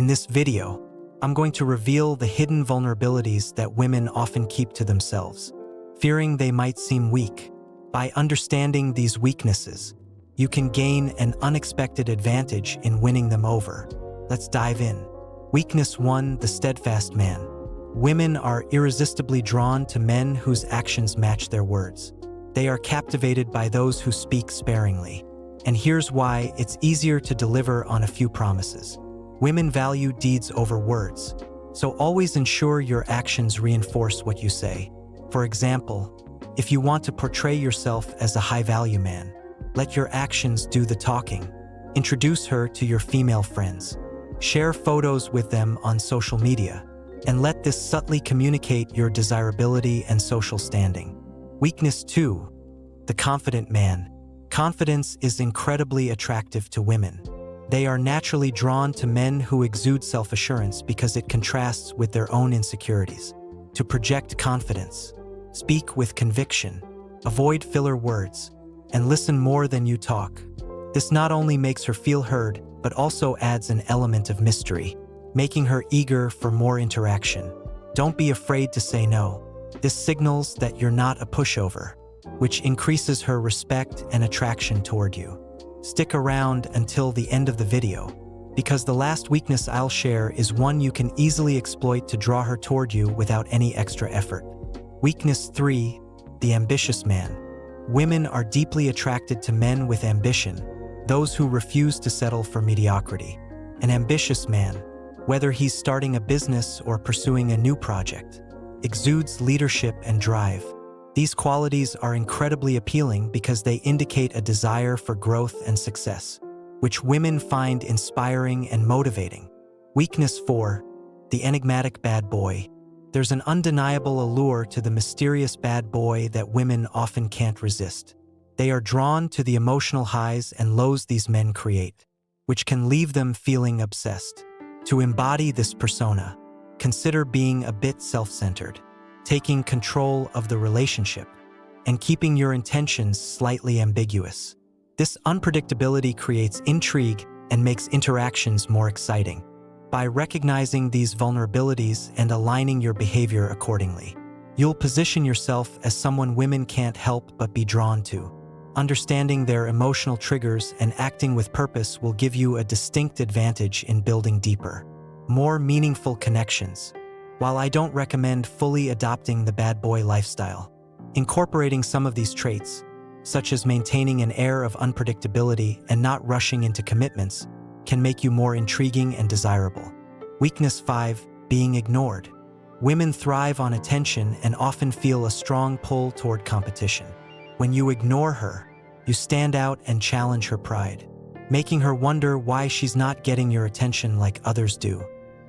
In this video, I'm going to reveal the hidden vulnerabilities that women often keep to themselves, fearing they might seem weak. By understanding these weaknesses, you can gain an unexpected advantage in winning them over. Let's dive in. Weakness 1: the steadfast man. Women are irresistibly drawn to men whose actions match their words. They are captivated by those who speak sparingly. And here's why: it's easier to deliver on a few promises. Women value deeds over words, so always ensure your actions reinforce what you say. For example, if you want to portray yourself as a high-value man, let your actions do the talking. Introduce her to your female friends. Share photos with them on social media, and let this subtly communicate your desirability and social standing. Weakness 2: the confident man. Confidence is incredibly attractive to women. They are naturally drawn to men who exude self-assurance because it contrasts with their own insecurities. To project confidence, speak with conviction, avoid filler words, and listen more than you talk. This not only makes her feel heard, but also adds an element of mystery, making her eager for more interaction. Don't be afraid to say no. This signals that you're not a pushover, which increases her respect and attraction toward you. Stick around until the end of the video, because the last weakness I'll share is one you can easily exploit to draw her toward you without any extra effort. Weakness 3: the ambitious man. Women are deeply attracted to men with ambition, those who refuse to settle for mediocrity. An ambitious man, whether he's starting a business or pursuing a new project, exudes leadership and drive. These qualities are incredibly appealing because they indicate a desire for growth and success, which women find inspiring and motivating. Weakness 4: the enigmatic bad boy. There's an undeniable allure to the mysterious bad boy that women often can't resist. They are drawn to the emotional highs and lows these men create, which can leave them feeling obsessed. To embody this persona, consider being a bit self-centered, taking control of the relationship, and keeping your intentions slightly ambiguous. This unpredictability creates intrigue and makes interactions more exciting. By recognizing these vulnerabilities and aligning your behavior accordingly, you'll position yourself as someone women can't help but be drawn to. Understanding their emotional triggers and acting with purpose will give you a distinct advantage in building deeper, more meaningful connections. While I don't recommend fully adopting the bad boy lifestyle, incorporating some of these traits, such as maintaining an air of unpredictability and not rushing into commitments, can make you more intriguing and desirable. Weakness 5: being ignored. Women thrive on attention and often feel a strong pull toward competition. When you ignore her, you stand out and challenge her pride, making her wonder why she's not getting your attention like others do.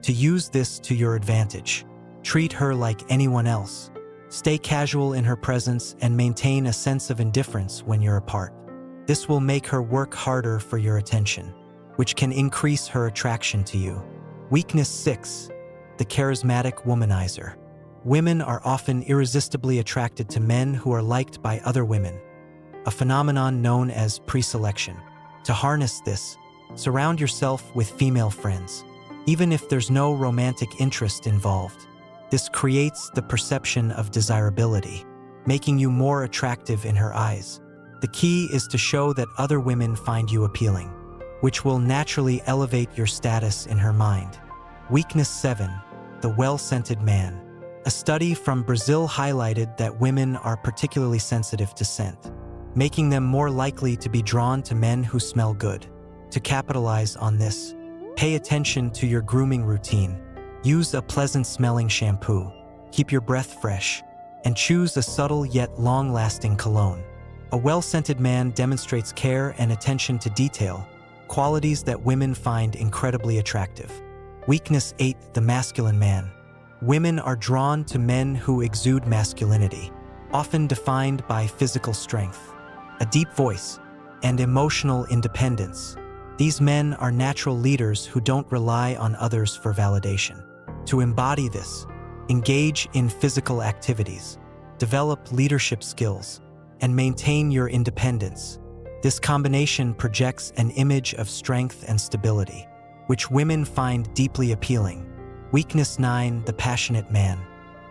To use this to your advantage, treat her like anyone else. Stay casual in her presence and maintain a sense of indifference when you're apart. This will make her work harder for your attention, which can increase her attraction to you. Weakness 6: the charismatic womanizer. Women are often irresistibly attracted to men who are liked by other women, a phenomenon known as preselection. To harness this, surround yourself with female friends, even if there's no romantic interest involved. This creates the perception of desirability, making you more attractive in her eyes. The key is to show that other women find you appealing, which will naturally elevate your status in her mind. Weakness 7: the well-scented man. A study from Brazil highlighted that women are particularly sensitive to scent, making them more likely to be drawn to men who smell good. To capitalize on this, pay attention to your grooming routine. Use a pleasant-smelling shampoo, keep your breath fresh, and choose a subtle yet long-lasting cologne. A well-scented man demonstrates care and attention to detail, qualities that women find incredibly attractive. Weakness 8: the masculine man. Women are drawn to men who exude masculinity, often defined by physical strength, a deep voice, and emotional independence. These men are natural leaders who don't rely on others for validation. To embody this, engage in physical activities, develop leadership skills, and maintain your independence. This combination projects an image of strength and stability, which women find deeply appealing. Weakness 9, the passionate man.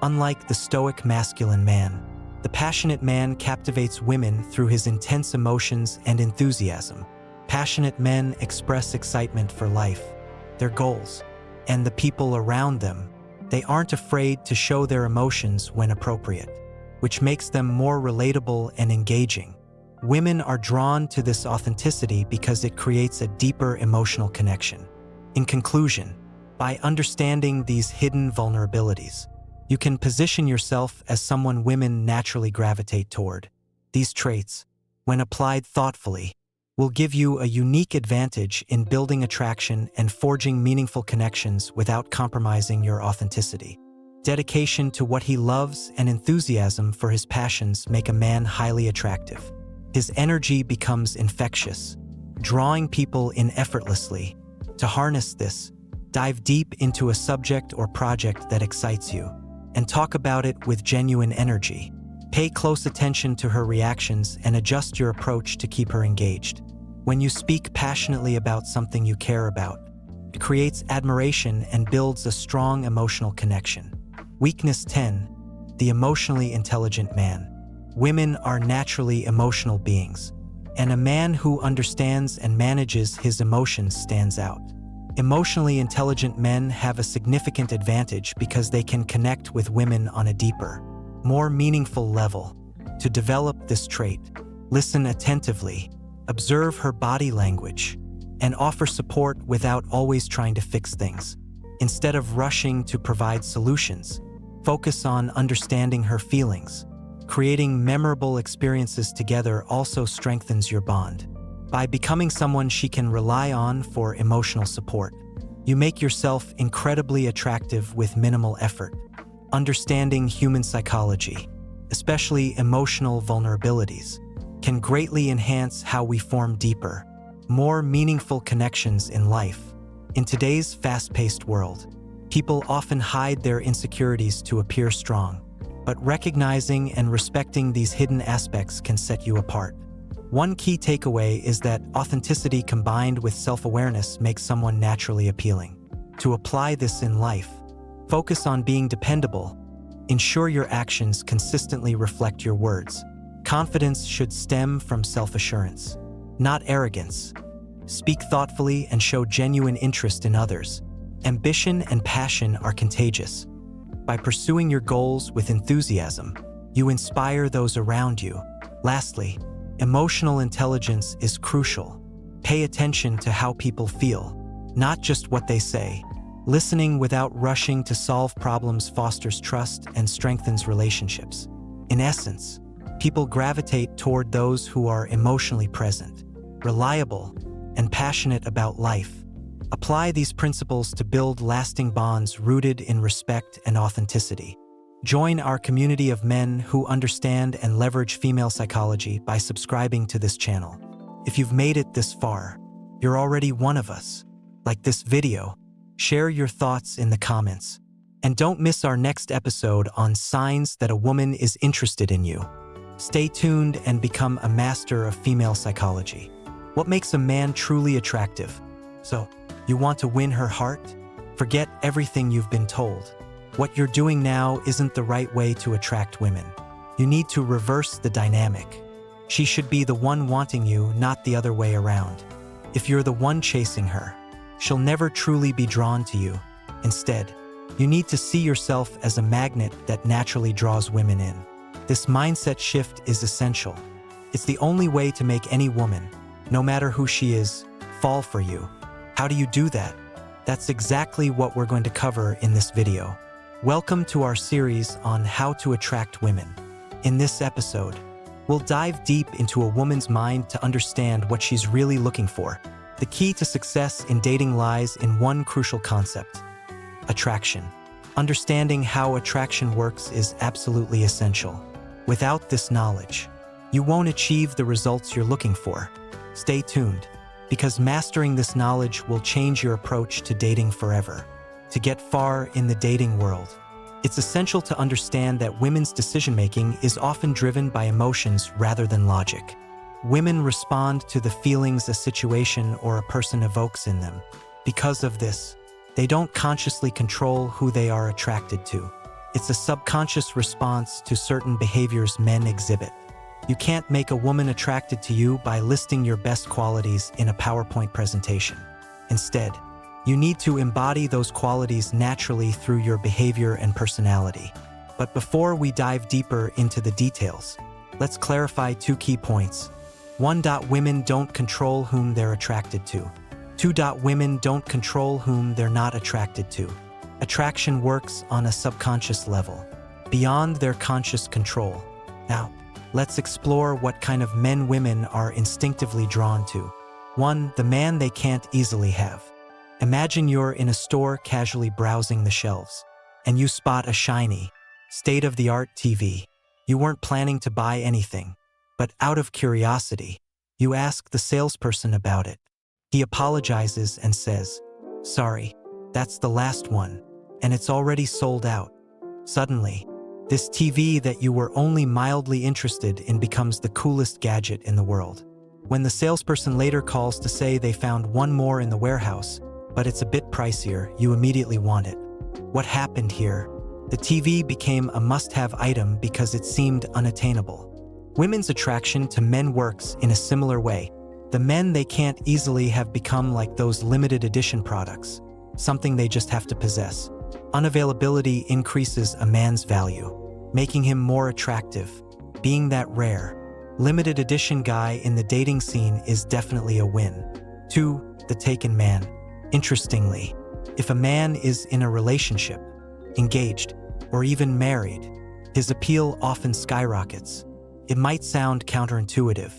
Unlike the stoic masculine man, the passionate man captivates women through his intense emotions and enthusiasm. Passionate men express excitement for life, their goals, and the people around them. They aren't afraid to show their emotions when appropriate, which makes them more relatable and engaging. Women are drawn to this authenticity because it creates a deeper emotional connection. In conclusion, by understanding these hidden vulnerabilities, you can position yourself as someone women naturally gravitate toward. These traits, when applied thoughtfully, will give you a unique advantage in building attraction and forging meaningful connections without compromising your authenticity. Dedication to what he loves and enthusiasm for his passions make a man highly attractive. His energy becomes infectious, drawing people in effortlessly. To harness this, dive deep into a subject or project that excites you, and talk about it with genuine energy. Pay close attention to her reactions and adjust your approach to keep her engaged. When you speak passionately about something you care about, it creates admiration and builds a strong emotional connection. Weakness 10, the emotionally intelligent man. Women are naturally emotional beings, and a man who understands and manages his emotions stands out. Emotionally intelligent men have a significant advantage because they can connect with women on a deeper, more meaningful level. To develop this trait, listen attentively, observe her body language, and offer support without always trying to fix things. Instead of rushing to provide solutions, focus on understanding her feelings. Creating memorable experiences together also strengthens your bond. By becoming someone she can rely on for emotional support, you make yourself incredibly attractive with minimal effort. Understanding human psychology, especially emotional vulnerabilities, can greatly enhance how we form deeper, more meaningful connections in life. In today's fast-paced world, people often hide their insecurities to appear strong, but recognizing and respecting these hidden aspects can set you apart. One key takeaway is that authenticity combined with self-awareness makes someone naturally appealing. To apply this in life, focus on being dependable. Ensure your actions consistently reflect your words. Confidence should stem from self-assurance, not arrogance. Speak thoughtfully and show genuine interest in others. Ambition and passion are contagious. By pursuing your goals with enthusiasm, you inspire those around you. Lastly, emotional intelligence is crucial. Pay attention to how people feel, not just what they say. Listening without rushing to solve problems fosters trust and strengthens relationships. In essence, people gravitate toward those who are emotionally present, reliable, and passionate about life. Apply these principles to build lasting bonds rooted in respect and authenticity. Join our community of men who understand and leverage female psychology by subscribing to this channel. If you've made it this far, you're already one of us. Like this video, share your thoughts in the comments. And don't miss our next episode on signs that a woman is interested in you. Stay tuned and become a master of female psychology. What makes a man truly attractive? So, you want to win her heart? Forget everything you've been told. What you're doing now isn't the right way to attract women. You need to reverse the dynamic. She should be the one wanting you, not the other way around. If you're the one chasing her, she'll never truly be drawn to you. Instead, you need to see yourself as a magnet that naturally draws women in. This mindset shift is essential. It's the only way to make any woman, no matter who she is, fall for you. How do you do that? That's exactly what we're going to cover in this video. Welcome to our series on how to attract women. In this episode, we'll dive deep into a woman's mind to understand what she's really looking for. The key to success in dating lies in one crucial concept: attraction. Understanding how attraction works is absolutely essential. Without this knowledge, you won't achieve the results you're looking for. Stay tuned, because mastering this knowledge will change your approach to dating forever. To get far in the dating world, it's essential to understand that women's decision-making is often driven by emotions rather than logic. Women respond to the feelings a situation or a person evokes in them, Because of this, they don't consciously control who they are attracted to. It's a subconscious response to certain behaviors men exhibit. You can't make a woman attracted to you by listing your best qualities in a PowerPoint presentation. Instead, you need to embody those qualities naturally through your behavior and personality. But before we dive deeper into the details, let's clarify 2 key points. 1. Women don't control whom they're attracted to. 2. Women don't control whom they're not attracted to. Attraction works on a subconscious level, beyond their conscious control. Now, let's explore what kind of men women are instinctively drawn to. 1. The man they can't easily have. Imagine you're in a store casually browsing the shelves, and you spot a shiny, state-of-the-art TV. You weren't planning to buy anything, but out of curiosity, you ask the salesperson about it. He apologizes and says, "Sorry, that's the last one, and it's already sold out." Suddenly, this TV that you were only mildly interested in becomes the coolest gadget in the world. When the salesperson later calls to say they found one more in the warehouse, but it's a bit pricier, you immediately want it. What happened here? The TV became a must-have item because it seemed unattainable. Women's attraction to men works in a similar way. The men they can't easily have become like those limited edition products, something they just have to possess. Unavailability increases a man's value, making him more attractive. Being that rare, limited edition guy in the dating scene is definitely a win. 2. The taken man. Interestingly, if a man is in a relationship, engaged, or even married, his appeal often skyrockets. It might sound counterintuitive,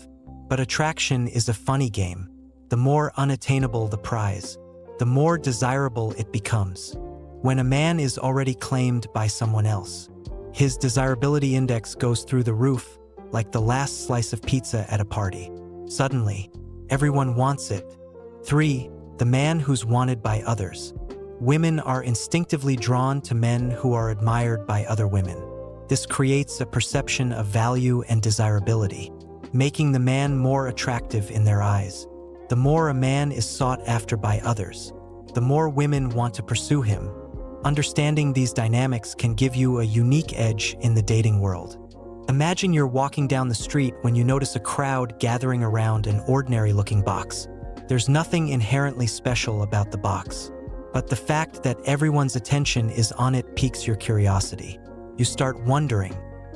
but attraction is a funny game. The more unattainable the prize, the more desirable it becomes. When a man is already claimed by someone else, his desirability index goes through the roof like the last slice of pizza at a party. Suddenly, everyone wants it. 3. The man who's wanted by others. Women are instinctively drawn to men who are admired by other women. This creates a perception of value and desirability, making the man more attractive in their eyes. The more a man is sought after by others, the more women want to pursue him. Understanding these dynamics can give you a unique edge in the dating world. Imagine you're walking down the street when you notice a crowd gathering around an ordinary-looking box. There's nothing inherently special about the box, but the fact that everyone's attention is on it piques your curiosity. You start wondering,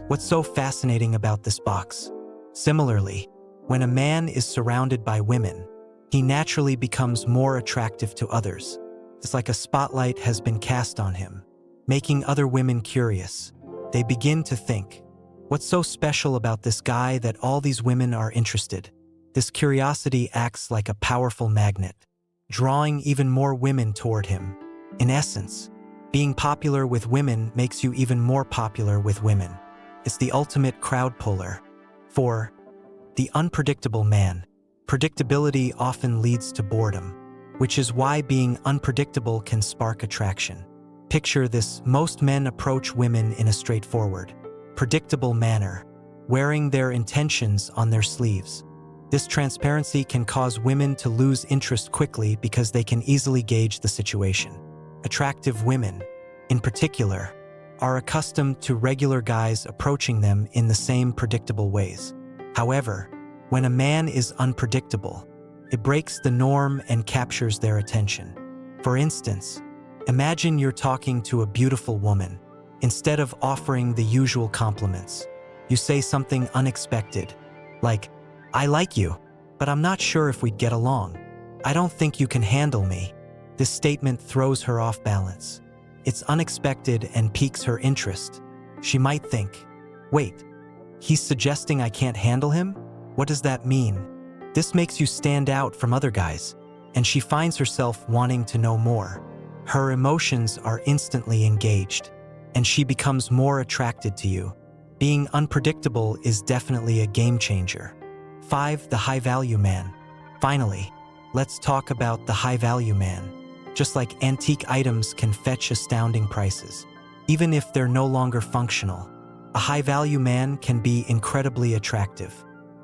what's so fascinating about this box? Similarly, when a man is surrounded by women, he naturally becomes more attractive to others. It's like a spotlight has been cast on him, making other women curious. They begin to think, what's so special about this guy that all these women are interested? This curiosity acts like a powerful magnet, drawing even more women toward him. In essence, being popular with women makes you even more popular with women. It's the ultimate crowd puller. 4. The unpredictable man. Predictability often leads to boredom, which is why being unpredictable can spark attraction. Picture this: most men approach women in a straightforward, predictable manner, wearing their intentions on their sleeves. This transparency can cause women to lose interest quickly because they can easily gauge the situation. Attractive women, in particular, are accustomed to regular guys approaching them in the same predictable ways. However, when a man is unpredictable, it breaks the norm and captures their attention. For instance, imagine you're talking to a beautiful woman. Instead of offering the usual compliments, you say something unexpected, like, "I like you, but I'm not sure if we'd get along. I don't think you can handle me." This statement throws her off balance. It's unexpected and piques her interest. She might think, wait, he's suggesting I can't handle him? What does that mean? This makes you stand out from other guys, and she finds herself wanting to know more. Her emotions are instantly engaged, and she becomes more attracted to you. Being unpredictable is definitely a game changer. 5. The high-value man. Finally, let's talk about the high-value man. Just like antique items can fetch astounding prices, even if they're no longer functional, a high-value man can be incredibly attractive,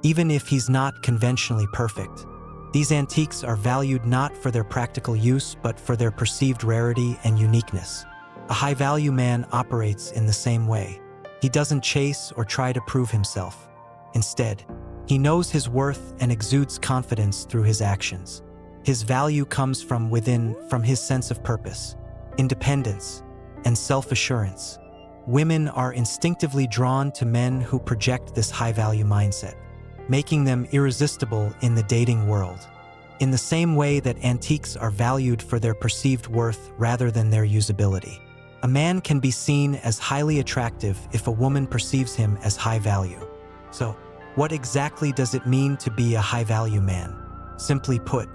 even if he's not conventionally perfect. These antiques are valued not for their practical use but for their perceived rarity and uniqueness. A high-value man operates in the same way. He doesn't chase or try to prove himself. Instead, he knows his worth and exudes confidence through his actions. His value comes from within, from his sense of purpose, independence, and self-assurance. Women are instinctively drawn to men who project this high-value mindset, making them irresistible in the dating world. In the same way that antiques are valued for their perceived worth rather than their usability. A man can be seen as highly attractive if a woman perceives him as high value. So, what exactly does it mean to be a high-value man? Simply put,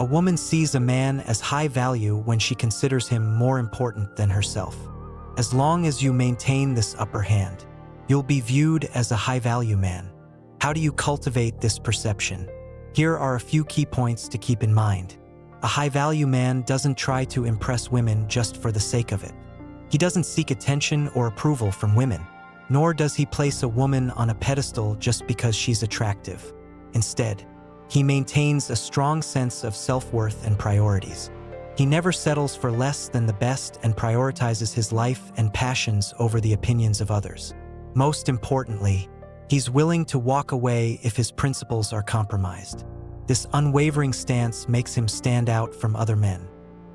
a woman sees a man as high value when she considers him more important than herself. As long as you maintain this upper hand, you'll be viewed as a high-value man. How do you cultivate this perception? Here are a few key points to keep in mind. A high-value man doesn't try to impress women just for the sake of it. He doesn't seek attention or approval from women, nor does he place a woman on a pedestal just because she's attractive. Instead, he maintains a strong sense of self-worth and priorities. He never settles for less than the best and prioritizes his life and passions over the opinions of others. Most importantly, he's willing to walk away if his principles are compromised. This unwavering stance makes him stand out from other men.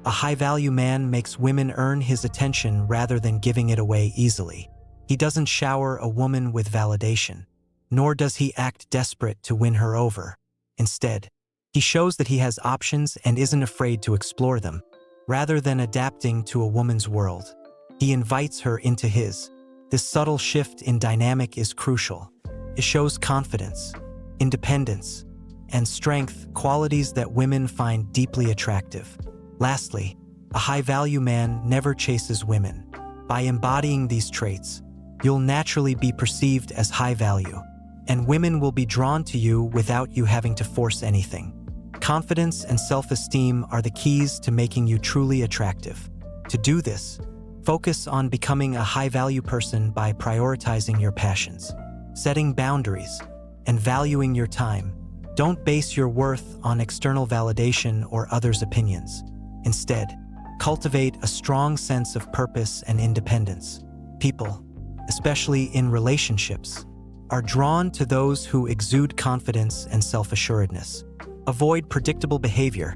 A high-value man makes women earn his attention rather than giving it away easily. He doesn't shower a woman with validation, nor does he act desperate to win her over. Instead, he shows that he has options and isn't afraid to explore them. Rather than adapting to a woman's world, he invites her into his. This subtle shift in dynamic is crucial. It shows confidence, independence, and strength, qualities that women find deeply attractive. Lastly, a high-value man never chases women. By embodying these traits, you'll naturally be perceived as high value, and women will be drawn to you without you having to force anything. Confidence and self-esteem are the keys to making you truly attractive. To do this, focus on becoming a high-value person by prioritizing your passions, setting boundaries, and valuing your time. Don't base your worth on external validation or others' opinions. Instead, cultivate a strong sense of purpose and independence. People, especially in relationships, are drawn to those who exude confidence and self-assuredness. Avoid predictable behavior.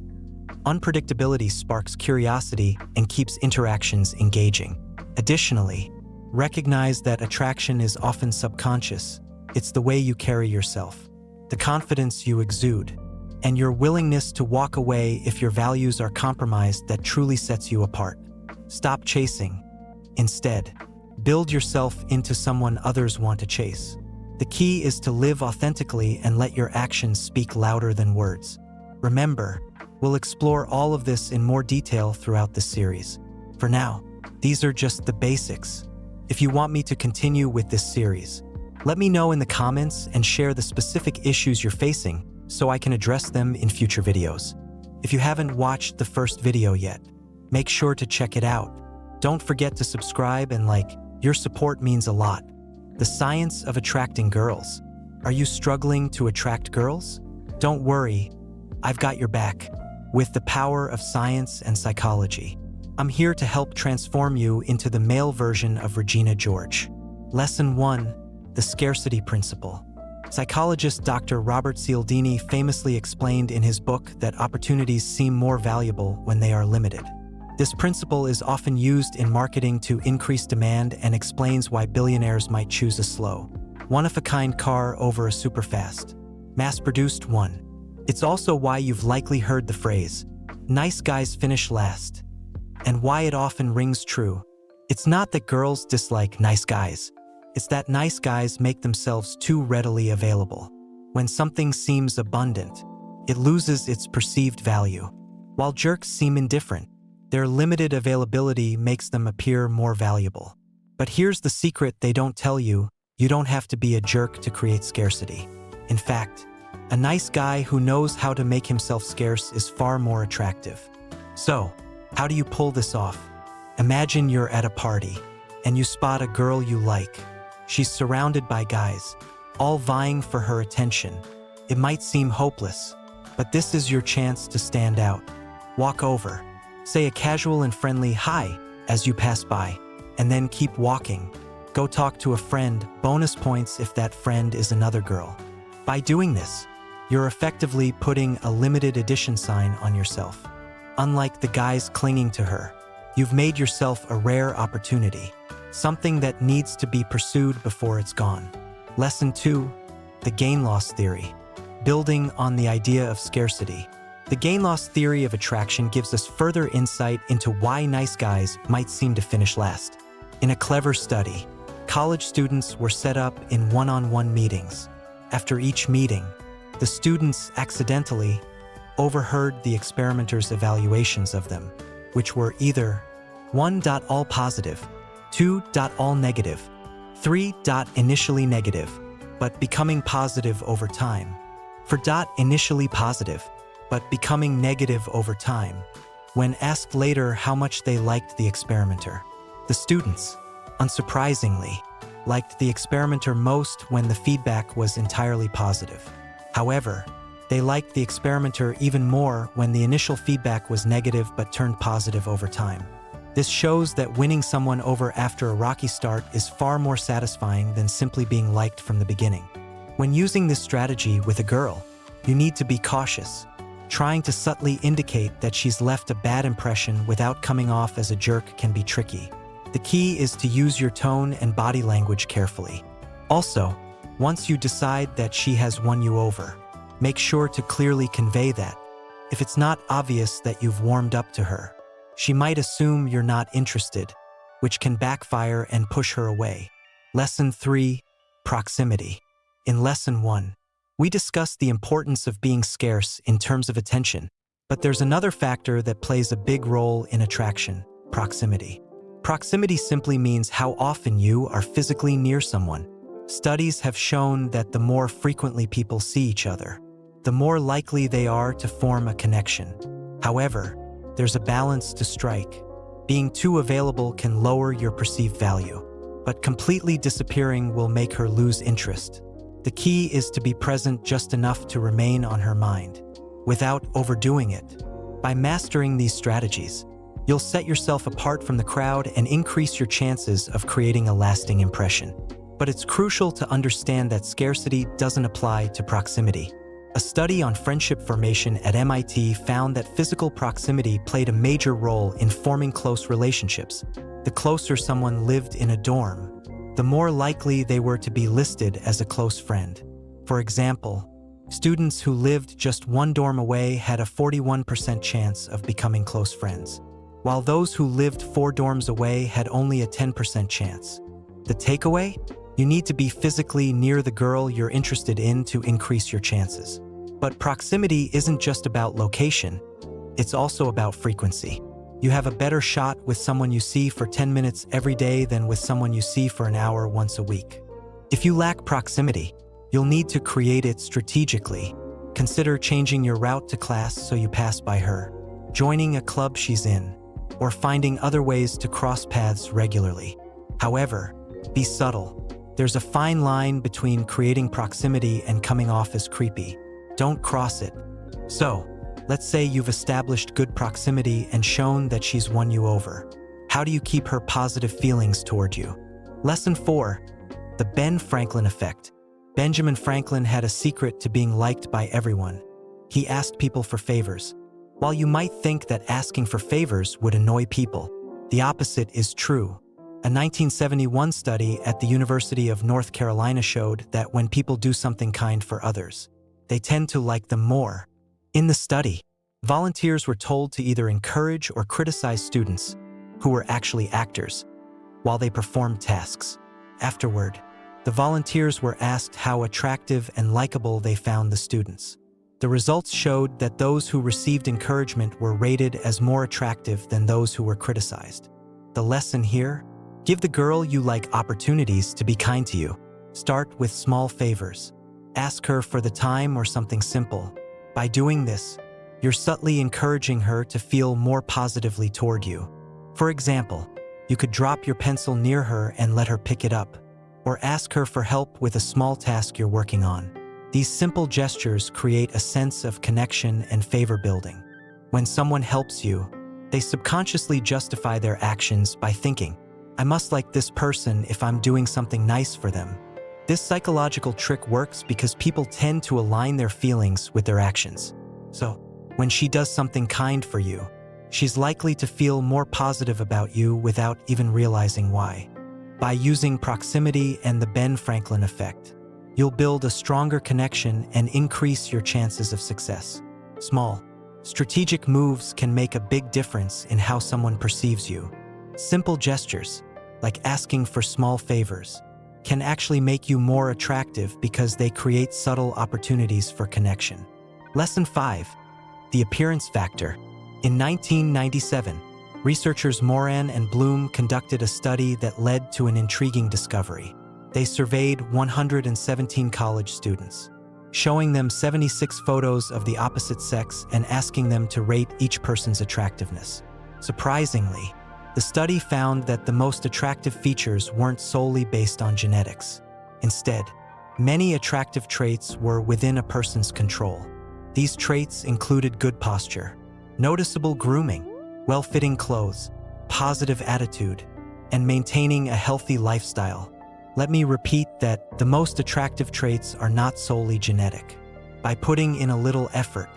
Unpredictability sparks curiosity and keeps interactions engaging. Additionally, recognize that attraction is often subconscious. It's the way you carry yourself, the confidence you exude, and your willingness to walk away if your values are compromised that truly sets you apart. Stop chasing. Instead, build yourself into someone others want to chase. The key is to live authentically and let your actions speak louder than words. Remember, we'll explore all of this in more detail throughout this series. For now, these are just the basics. If you want me to continue with this series, let me know in the comments and share the specific issues you're facing so I can address them in future videos. If you haven't watched the first video yet, make sure to check it out. Don't forget to subscribe and like. Your support means a lot. The science of attracting girls. Are you struggling to attract girls? Don't worry, I've got your back. With the power of science and psychology, I'm here to help transform you into the male version of Regina George. Lesson 1. The Scarcity Principle. Psychologist Dr. Robert Cialdini famously explained in his book that opportunities seem more valuable when they are limited. This principle is often used in marketing to increase demand and explains why billionaires might choose a slow, one-of-a-kind car over a super-fast, mass-produced one. It's also why you've likely heard the phrase, "nice guys finish last," and why it often rings true. It's not that girls dislike nice guys. It's that nice guys make themselves too readily available. When something seems abundant, it loses its perceived value. While jerks seem indifferent, their limited availability makes them appear more valuable. But here's the secret they don't tell you: you don't have to be a jerk to create scarcity. In fact, a nice guy who knows how to make himself scarce is far more attractive. So, how do you pull this off? Imagine you're at a party, and you spot a girl you like. She's surrounded by guys, all vying for her attention. It might seem hopeless, But this is your chance to stand out. Walk over. Say a casual and friendly hi as you pass by, and then keep walking. Go talk to a friend, bonus points if that friend is another girl. By doing this, you're effectively putting a limited edition sign on yourself. Unlike the guys clinging to her, you've made yourself a rare opportunity, something that needs to be pursued before it's gone. Lesson 2, the gain-loss theory. Building on the idea of scarcity. The gain-loss theory of attraction gives us further insight into why nice guys might seem to finish last. In a clever study, college students were set up in one-on-one meetings. After each meeting, the students accidentally overheard the experimenters' evaluations of them, which were either 1. All positive, 2. All negative, 3. Initially negative, but becoming positive over time. For initially positive, but becoming negative over time. When asked later how much they liked the experimenter, the students, unsurprisingly, liked the experimenter most when the feedback was entirely positive. However, they liked the experimenter even more when the initial feedback was negative but turned positive over time. This shows that winning someone over after a rocky start is far more satisfying than simply being liked from the beginning. When using this strategy with a girl, you need to be cautious. Trying to subtly indicate that she's left a bad impression without coming off as a jerk can be tricky. The key is to use your tone and body language carefully. Also, once you decide that she has won you over, make sure to clearly convey that. If it's not obvious that you've warmed up to her, she might assume you're not interested, which can backfire and push her away. Lesson 3, proximity. In Lesson 1, we discussed the importance of being scarce in terms of attention, but there's another factor that plays a big role in attraction: proximity. Proximity simply means how often you are physically near someone. Studies have shown that the more frequently people see each other, the more likely they are to form a connection. However, there's a balance to strike. Being too available can lower your perceived value, but completely disappearing will make her lose interest. The key is to be present just enough to remain on her mind, without overdoing it. By mastering these strategies, you'll set yourself apart from the crowd and increase your chances of creating a lasting impression. But it's crucial to understand that scarcity doesn't apply to proximity. A study on friendship formation at MIT found that physical proximity played a major role in forming close relationships. The closer someone lived in a dorm, the more likely they were to be listed as a close friend. For example, students who lived just one dorm away had a 41% chance of becoming close friends, while those who lived 4 dorms away had only a 10% chance. The takeaway? You need to be physically near the girl you're interested in to increase your chances. But proximity isn't just about location, it's also about frequency. You have a better shot with someone you see for 10 minutes every day than with someone you see for an hour once a week. If you lack proximity, you'll need to create it strategically. Consider changing your route to class so you pass by her, joining a club she's in, or finding other ways to cross paths regularly. However, be subtle. There's a fine line between creating proximity and coming off as creepy. Don't cross it. So, let's say you've established good proximity and shown that she's won you over. How do you keep her positive feelings toward you? Lesson 4, the Ben Franklin effect. Benjamin Franklin had a secret to being liked by everyone. He asked people for favors. While you might think that asking for favors would annoy people, the opposite is true. A 1971 study at the University of North Carolina showed that when people do something kind for others, they tend to like them more. In the study, volunteers were told to either encourage or criticize students, who were actually actors, while they performed tasks. Afterward, the volunteers were asked how attractive and likable they found the students. The results showed that those who received encouragement were rated as more attractive than those who were criticized. The lesson here? Give the girl you like opportunities to be kind to you. Start with small favors. Ask her for the time or something simple. By doing this, you're subtly encouraging her to feel more positively toward you. For example, you could drop your pencil near her and let her pick it up, or ask her for help with a small task you're working on. These simple gestures create a sense of connection and favor building. When someone helps you, they subconsciously justify their actions by thinking, "I must like this person if I'm doing something nice for them." This psychological trick works because people tend to align their feelings with their actions. So, when she does something kind for you, she's likely to feel more positive about you without even realizing why. By using proximity and the Ben Franklin effect, you'll build a stronger connection and increase your chances of success. Small, strategic moves can make a big difference in how someone perceives you. Simple gestures, like asking for small favors, can actually make you more attractive because they create subtle opportunities for connection. Lesson 5. The appearance factor. In 1997, researchers Moran and Bloom conducted a study that led to an intriguing discovery. They surveyed 117 college students, showing them 76 photos of the opposite sex and asking them to rate each person's attractiveness. Surprisingly, the study found that the most attractive features weren't solely based on genetics. Instead, many attractive traits were within a person's control. These traits included good posture, noticeable grooming, well-fitting clothes, positive attitude, and maintaining a healthy lifestyle. Let me repeat that the most attractive traits are not solely genetic. By putting in a little effort,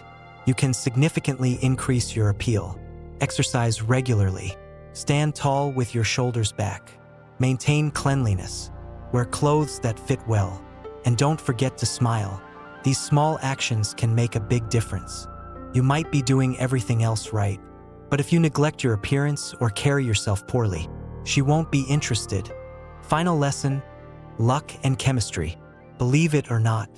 you can significantly increase your appeal. Exercise regularly. Stand tall with your shoulders back. Maintain cleanliness. Wear clothes that fit well. And don't forget to smile. These small actions can make a big difference. You might be doing everything else right, but if you neglect your appearance or carry yourself poorly, she won't be interested. Final lesson: luck and chemistry. Believe it or not,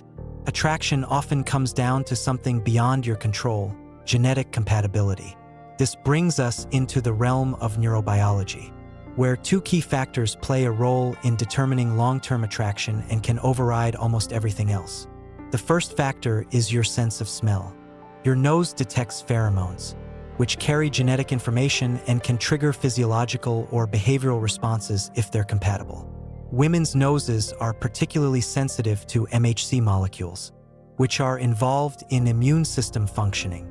attraction often comes down to something beyond your control: genetic compatibility. This brings us into the realm of neurobiology, where two key factors play a role in determining long-term attraction and can override almost everything else. The first factor is your sense of smell. Your nose detects pheromones, which carry genetic information and can trigger physiological or behavioral responses if they're compatible. Women's noses are particularly sensitive to MHC molecules, which are involved in immune system functioning.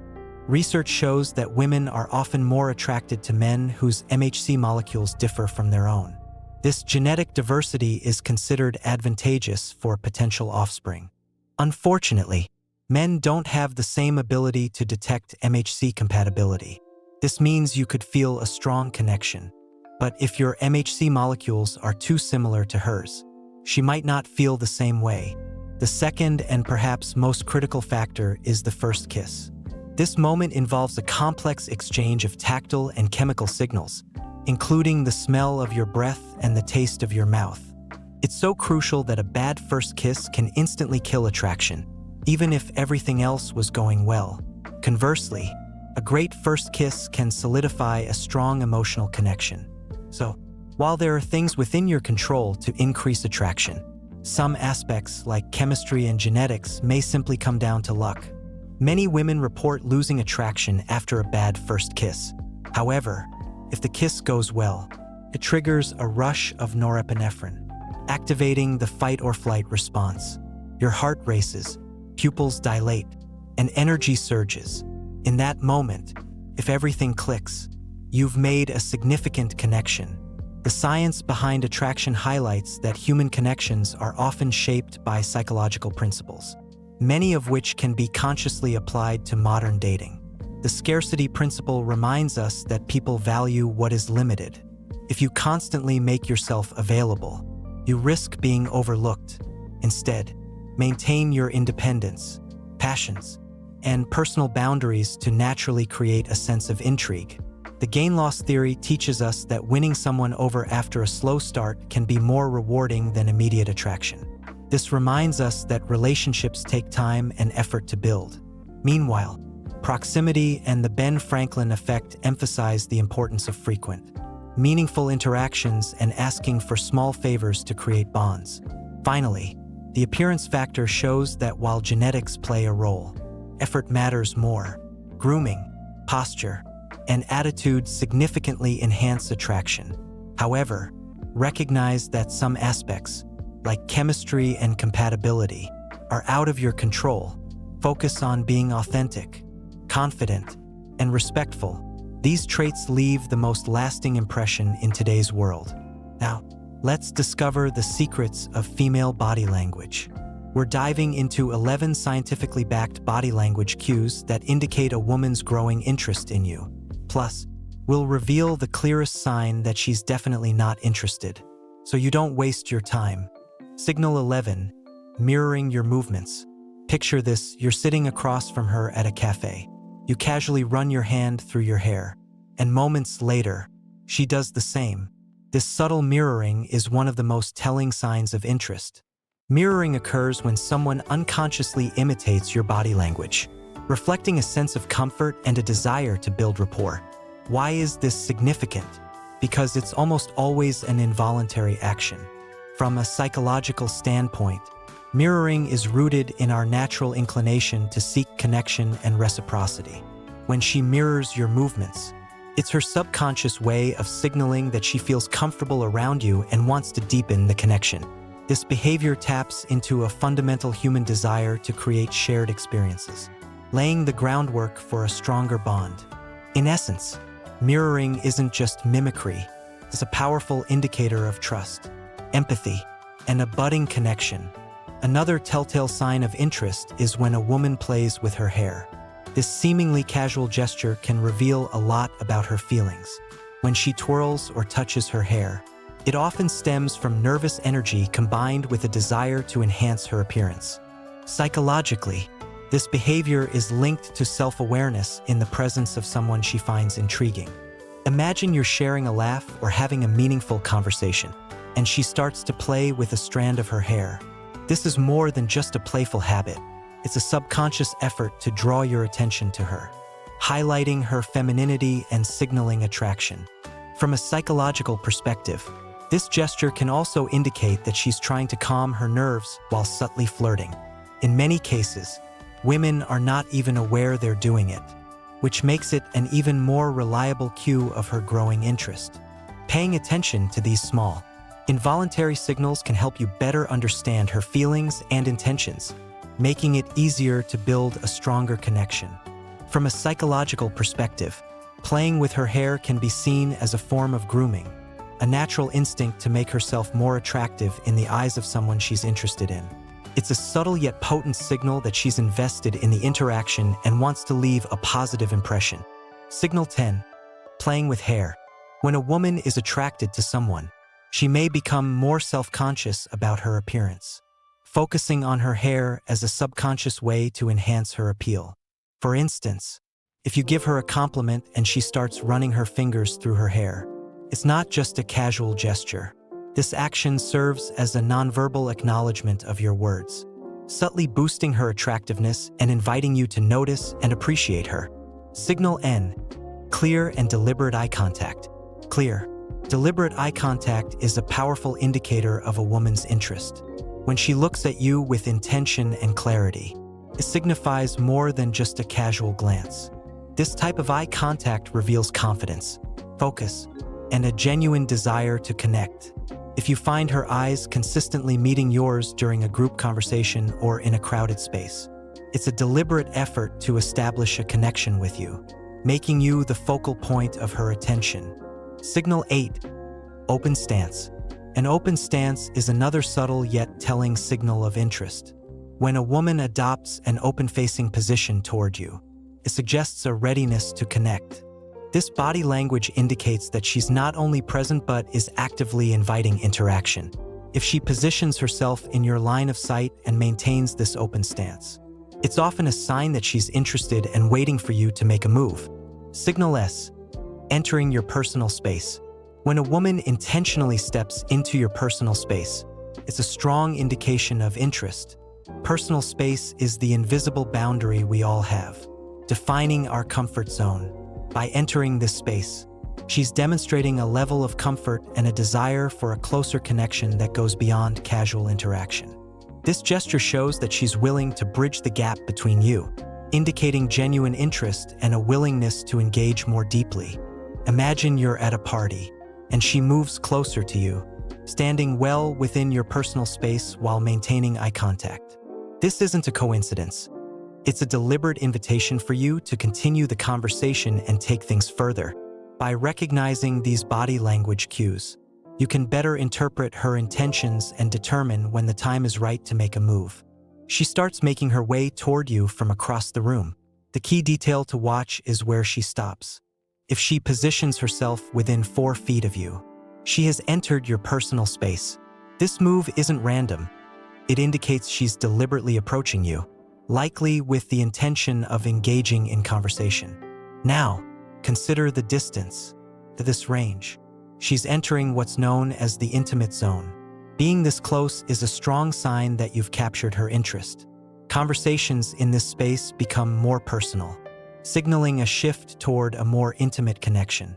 Research shows that women are often more attracted to men whose MHC molecules differ from their own. This genetic diversity is considered advantageous for potential offspring. Unfortunately, men don't have the same ability to detect MHC compatibility. This means you could feel a strong connection, but if your MHC molecules are too similar to hers, she might not feel the same way. The second and perhaps most critical factor is the first kiss. This moment involves a complex exchange of tactile and chemical signals, including the smell of your breath and the taste of your mouth. It's so crucial that a bad first kiss can instantly kill attraction, even if everything else was going well. Conversely, a great first kiss can solidify a strong emotional connection. So, while there are things within your control to increase attraction, some aspects like chemistry and genetics may simply come down to luck. Many women report losing attraction after a bad first kiss. However, if the kiss goes well, it triggers a rush of norepinephrine, activating the fight or flight response. Your heart races, pupils dilate, and energy surges. In that moment, if everything clicks, you've made a significant connection. The science behind attraction highlights that human connections are often shaped by psychological principles, many of which can be consciously applied to modern dating. The scarcity principle reminds us that people value what is limited. If you constantly make yourself available, you risk being overlooked. Instead, maintain your independence, passions, and personal boundaries to naturally create a sense of intrigue. The gain-loss theory teaches us that winning someone over after a slow start can be more rewarding than immediate attraction. This reminds us that relationships take time and effort to build. Meanwhile, proximity and the Ben Franklin effect emphasize the importance of frequent, meaningful interactions and asking for small favors to create bonds. Finally, the appearance factor shows that while genetics play a role, effort matters more. Grooming, posture, and attitude significantly enhance attraction. However, recognize that some aspects, like chemistry and compatibility, are out of your control. Focus on being authentic, confident, and respectful. These traits leave the most lasting impression in today's world. Now, let's discover the secrets of female body language. We're diving into 11 scientifically backed body language cues that indicate a woman's growing interest in you. Plus, we'll reveal the clearest sign that she's definitely not interested, so you don't waste your time. Signal 11. Mirroring your movements. Picture this: you're sitting across from her at a cafe. You casually run your hand through your hair, and moments later, she does the same. This subtle mirroring is one of the most telling signs of interest. Mirroring occurs when someone unconsciously imitates your body language, reflecting a sense of comfort and a desire to build rapport. Why is this significant? Because it's almost always an involuntary action. From a psychological standpoint, mirroring is rooted in our natural inclination to seek connection and reciprocity. When she mirrors your movements, it's her subconscious way of signaling that she feels comfortable around you and wants to deepen the connection. This behavior taps into a fundamental human desire to create shared experiences, laying the groundwork for a stronger bond. In essence, mirroring isn't just mimicry, it's a powerful indicator of trust, empathy, and a budding connection. Another telltale sign of interest is when a woman plays with her hair. This seemingly casual gesture can reveal a lot about her feelings. When she twirls or touches her hair, it often stems from nervous energy combined with a desire to enhance her appearance. Psychologically, this behavior is linked to self-awareness in the presence of someone she finds intriguing. Imagine you're sharing a laugh or having a meaningful conversation, and she starts to play with a strand of her hair. This is more than just a playful habit. It's a subconscious effort to draw your attention to her, highlighting her femininity and signaling attraction. From a psychological perspective, this gesture can also indicate that she's trying to calm her nerves while subtly flirting. In many cases, women are not even aware they're doing it, which makes it an even more reliable cue of her growing interest. Paying attention to these small, involuntary signals can help you better understand her feelings and intentions, making it easier to build a stronger connection. From a psychological perspective, playing with her hair can be seen as a form of grooming, a natural instinct to make herself more attractive in the eyes of someone she's interested in. It's a subtle yet potent signal that she's invested in the interaction and wants to leave a positive impression. Signal 10. Playing with hair. When a woman is attracted to someone, she may become more self-conscious about her appearance, focusing on her hair as a subconscious way to enhance her appeal. For instance, if you give her a compliment and she starts running her fingers through her hair, it's not just a casual gesture. This action serves as a nonverbal acknowledgement of your words, subtly boosting her attractiveness and inviting you to notice and appreciate her. Signal N. Clear and deliberate eye contact. Clear, deliberate eye contact is a powerful indicator of a woman's interest. When she looks at you with intention and clarity, it signifies more than just a casual glance. This type of eye contact reveals confidence, focus, and a genuine desire to connect. If you find her eyes consistently meeting yours during a group conversation or in a crowded space, it's a deliberate effort to establish a connection with you, making you the focal point of her attention. Signal 8. Open stance. An open stance is another subtle yet telling signal of interest. When a woman adopts an open-facing position toward you, it suggests a readiness to connect. This body language indicates that she's not only present but is actively inviting interaction. If she positions herself in your line of sight and maintains this open stance, it's often a sign that she's interested and waiting for you to make a move. Signal S. Entering your personal space. When a woman intentionally steps into your personal space, it's a strong indication of interest. Personal space is the invisible boundary we all have, defining our comfort zone. By entering this space, she's demonstrating a level of comfort and a desire for a closer connection that goes beyond casual interaction. This gesture shows that she's willing to bridge the gap between you, indicating genuine interest and a willingness to engage more deeply. Imagine you're at a party, and she moves closer to you, standing well within your personal space while maintaining eye contact. This isn't a coincidence. It's a deliberate invitation for you to continue the conversation and take things further. By recognizing these body language cues, you can better interpret her intentions and determine when the time is right to make a move. She starts making her way toward you from across the room. The key detail to watch is where she stops. If she positions herself within 4 feet of you, she has entered your personal space. This move isn't random. It indicates she's deliberately approaching you, likely with the intention of engaging in conversation. Now, consider the distance, this range. She's entering what's known as the intimate zone. Being this close is a strong sign that you've captured her interest. Conversations in this space become more personal, signaling a shift toward a more intimate connection.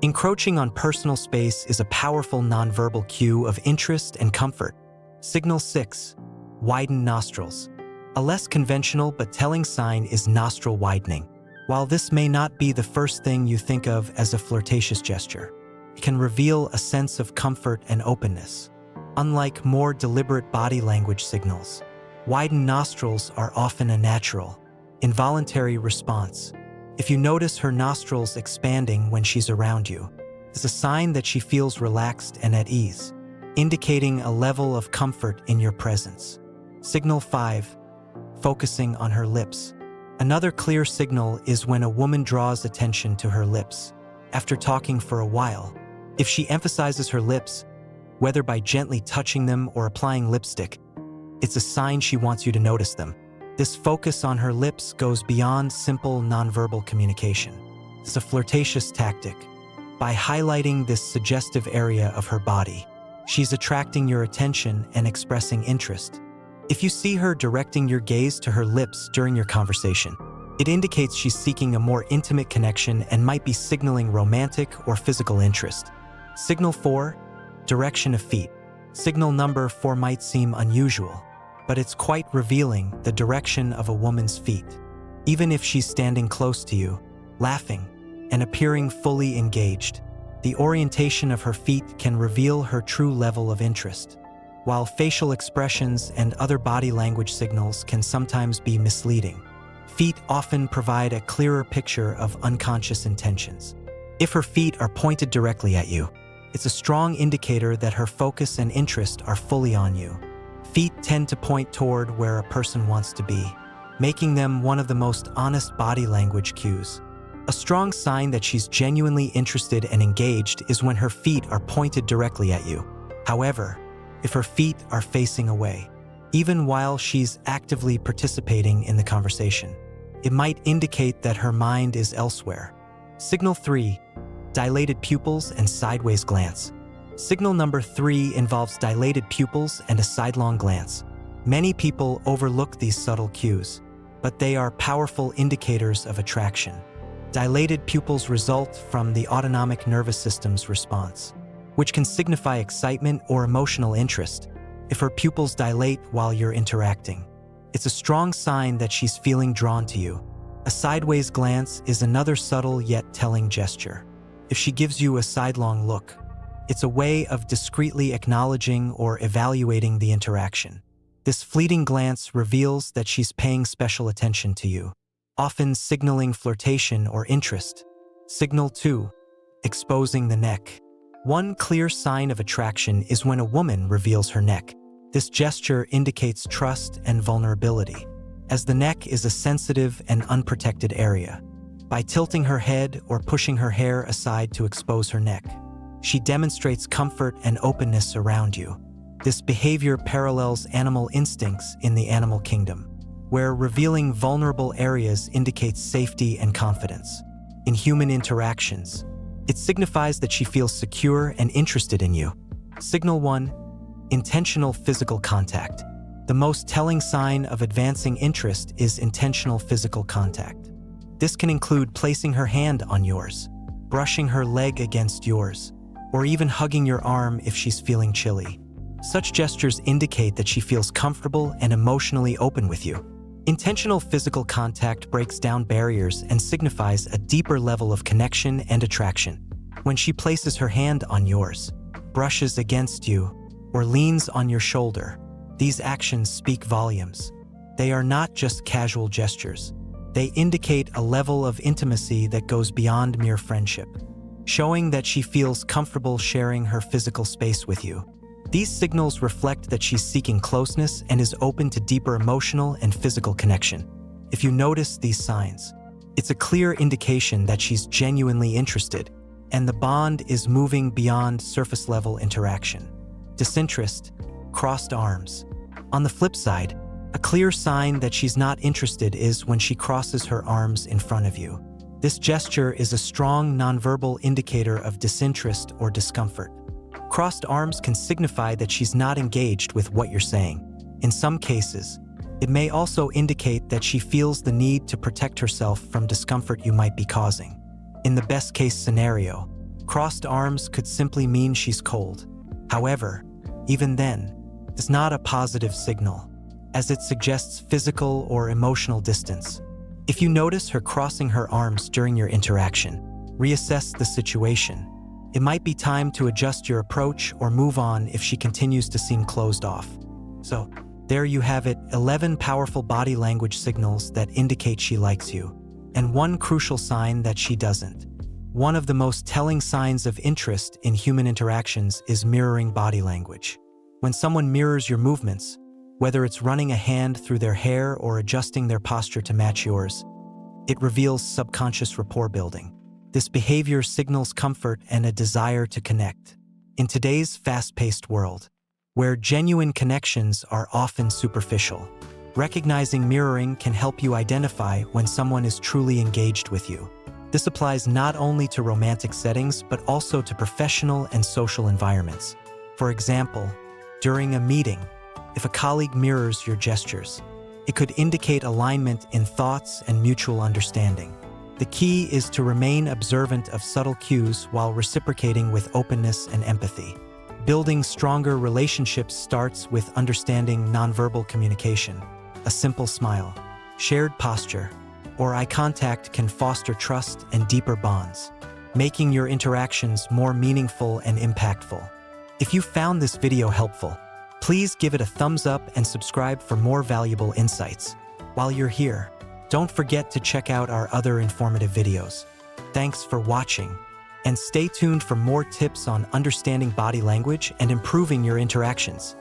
Encroaching on personal space is a powerful nonverbal cue of interest and comfort. Signal 6. Widen nostrils. A less conventional but telling sign is nostril widening. While this may not be the first thing you think of as a flirtatious gesture, it can reveal a sense of comfort and openness. Unlike more deliberate body language signals, widened nostrils are often a natural, involuntary response. If you notice her nostrils expanding when she's around you, it's a sign that she feels relaxed and at ease, indicating a level of comfort in your presence. Signal 5. Focusing on her lips. Another clear signal is when a woman draws attention to her lips. After talking for a while, if she emphasizes her lips, whether by gently touching them or applying lipstick, it's a sign she wants you to notice them. This focus on her lips goes beyond simple nonverbal communication. It's a flirtatious tactic. By highlighting this suggestive area of her body, she's attracting your attention and expressing interest. If you see her directing your gaze to her lips during your conversation, it indicates she's seeking a more intimate connection and might be signaling romantic or physical interest. Signal 4. Direction of feet. Signal number 4 might seem unusual, but it's quite revealing the direction of a woman's feet. Even if she's standing close to you, laughing, and appearing fully engaged, the orientation of her feet can reveal her true level of interest. While facial expressions and other body language signals can sometimes be misleading, feet often provide a clearer picture of unconscious intentions. If her feet are pointed directly at you, it's a strong indicator that her focus and interest are fully on you. Feet tend to point toward where a person wants to be, making them one of the most honest body language cues. A strong sign that she's genuinely interested and engaged is when her feet are pointed directly at you. However, if her feet are facing away, even while she's actively participating in the conversation, it might indicate that her mind is elsewhere. Signal 3. Dilated pupils and sideways glance. Signal number 3 involves dilated pupils and a sidelong glance. Many people overlook these subtle cues, but they are powerful indicators of attraction. Dilated pupils result from the autonomic nervous system's response, which can signify excitement or emotional interest. If her pupils dilate while you're interacting, it's a strong sign that she's feeling drawn to you. A sideways glance is another subtle yet telling gesture. If she gives you a sidelong look, it's a way of discreetly acknowledging or evaluating the interaction. This fleeting glance reveals that she's paying special attention to you, often signaling flirtation or interest. Signal 2. Exposing the neck. One clear sign of attraction is when a woman reveals her neck. This gesture indicates trust and vulnerability, as the neck is a sensitive and unprotected area. By tilting her head or pushing her hair aside to expose her neck, she demonstrates comfort and openness around you. This behavior parallels animal instincts in the animal kingdom, where revealing vulnerable areas indicates safety and confidence. In human interactions, it signifies that she feels secure and interested in you. Signal 1. Intentional physical contact. The most telling sign of advancing interest is intentional physical contact. This can include placing her hand on yours, brushing her leg against yours, or even hugging your arm if she's feeling chilly. Such gestures indicate that she feels comfortable and emotionally open with you. Intentional physical contact breaks down barriers and signifies a deeper level of connection and attraction. When she places her hand on yours, brushes against you, or leans on your shoulder, these actions speak volumes. they are not just casual gestures. They indicate a level of intimacy that goes beyond mere friendship, showing that she feels comfortable sharing her physical space with you. These signals reflect that she's seeking closeness and is open to deeper emotional and physical connection. If you notice these signs, it's a clear indication that she's genuinely interested, and the bond is moving beyond surface-level interaction. Disinterest, crossed arms. On the flip side, a clear sign that she's not interested is when she crosses her arms in front of you. This gesture is a strong nonverbal indicator of disinterest or discomfort. Crossed arms can signify that she's not engaged with what you're saying. In some cases, it may also indicate that she feels the need to protect herself from discomfort you might be causing. In the best-case scenario, crossed arms could simply mean she's cold. However, even then, it's not a positive signal, as it suggests physical or emotional distance. If you notice her crossing her arms during your interaction, reassess the situation. It might be time to adjust your approach or move on if she continues to seem closed off. So, there you have it, 11 powerful body language signals that indicate she likes you, and one crucial sign that she doesn't. One of the most telling signs of interest in human interactions is mirroring body language. When someone mirrors your movements, whether it's running a hand through their hair or adjusting their posture to match yours, it reveals subconscious rapport building. This behavior signals comfort and a desire to connect. In today's fast-paced world, where genuine connections are often superficial, recognizing mirroring can help you identify when someone is truly engaged with you. This applies not only to romantic settings, but also to professional and social environments. For example, during a meeting, if a colleague mirrors your gestures, it could indicate alignment in thoughts and mutual understanding. The key is to remain observant of subtle cues while reciprocating with openness and empathy. Building stronger relationships starts with understanding nonverbal communication. A simple smile, shared posture, or eye contact can foster trust and deeper bonds, making your interactions more meaningful and impactful. If you found this video helpful, please give it a thumbs up and subscribe for more valuable insights. While you're here, don't forget to check out our other informative videos. Thanks for watching, and stay tuned for more tips on understanding body language and improving your interactions.